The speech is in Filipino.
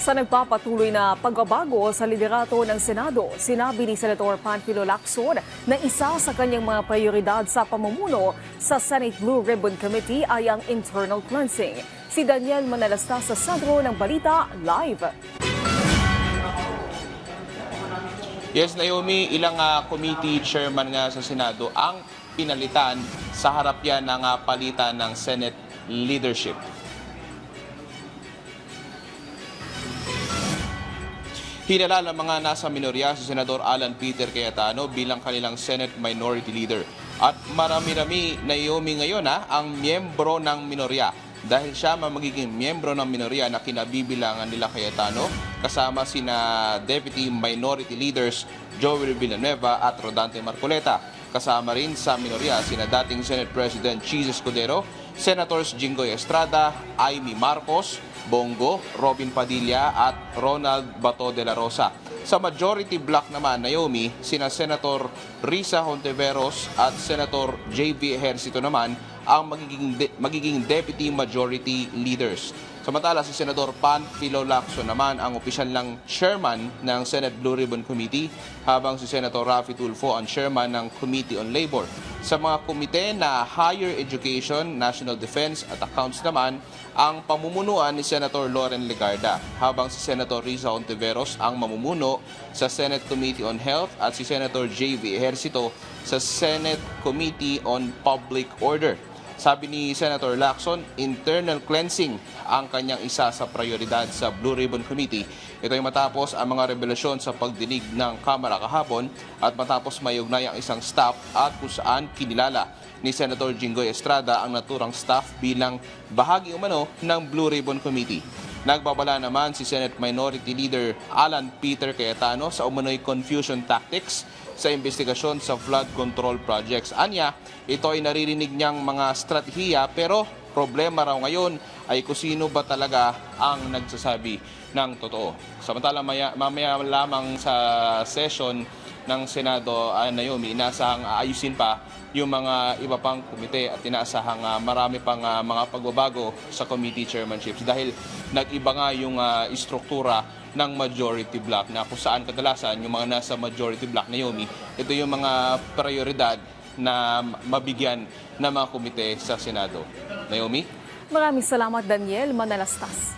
Sa nagpapatuloy na pagbabago sa liderato ng Senado, sinabi ni Senator Panfilo Lacson na isa sa kanyang mga prioridad sa pamumuno sa Senate Blue Ribbon Committee ay ang internal cleansing. Si Daniel Manalasta sa sentro ng balita live. Yes, Naomi, ilang committee chairman nga sa Senado ang pinalitan sa harap yan ng palitan ng Senate leadership. Hinalala mga nasa minorya si Senador Alan Peter Cayetano bilang kanilang Senate Minority Leader. At marami-rami, Naomi, ngayon ang miyembro ng minorya. Dahil siya magiging miyembro ng minorya na kinabibilangan nila Cayetano, kasama sina Deputy Minority Leaders Joel Villanueva at Rodante Marcoleta. Kasama rin sa minorya sina dating Senate President Chis Escudero, Senators Jinggoy Estrada, Amy Marcos, Bongo, Robin Padilla at Ronald Bato de la Rosa. Sa majority block naman, Naomi, sina Senator Risa Hontiveros at Senator J.V. Ejercito naman ang magiging deputy majority leaders. Samantala, si Senador Panfilo Lacson naman ang opisyal ng chairman ng Senate Blue Ribbon Committee, habang si Senator Raffy Tulfo ang chairman ng Committee on Labor. Sa mga komite na Higher Education, National Defense at Accounts naman, ang pamumunuan ni Senator Loren Legarda, habang si Senator Risa Hontiveros ang mamumuno sa Senate Committee on Health at si Senator J.V. Ejercito sa Senate Committee on Public Order. Sabi ni Senator Lacson, internal cleansing ang kanyang isa sa prioridad sa Blue Ribbon Committee. Ito ay matapos ang mga revelasyon sa pagdinig ng Kamara kahapon at matapos may ugnay ang isang staff at kung saan kinilala ni Senator Jinggoy Estrada ang naturang staff bilang bahagi umano ng Blue Ribbon Committee. Nagbabala naman si Senate Minority Leader Alan Peter Cayetano sa umano'y confusion tactics sa investigasyon sa flood control projects. Anya, ito ay naririnig niyang mga strategiya, pero problema raw ngayon ay kung sino ba talaga ang nagsasabi ng totoo. Samantala mamaya lamang sa session ng Senado, Naomi, inaasahang ayusin pa yung mga iba pang komite at inaasahang marami pang mga pagbabago sa committee chairmanships dahil nag-iba nga yung istruktura ng majority block na kung saan kadalasan yung mga nasa majority block, Naomi, ito yung mga prioridad na mabigyan ng mga komite sa Senado. Naomi? Maraming salamat, Daniel Manalastas.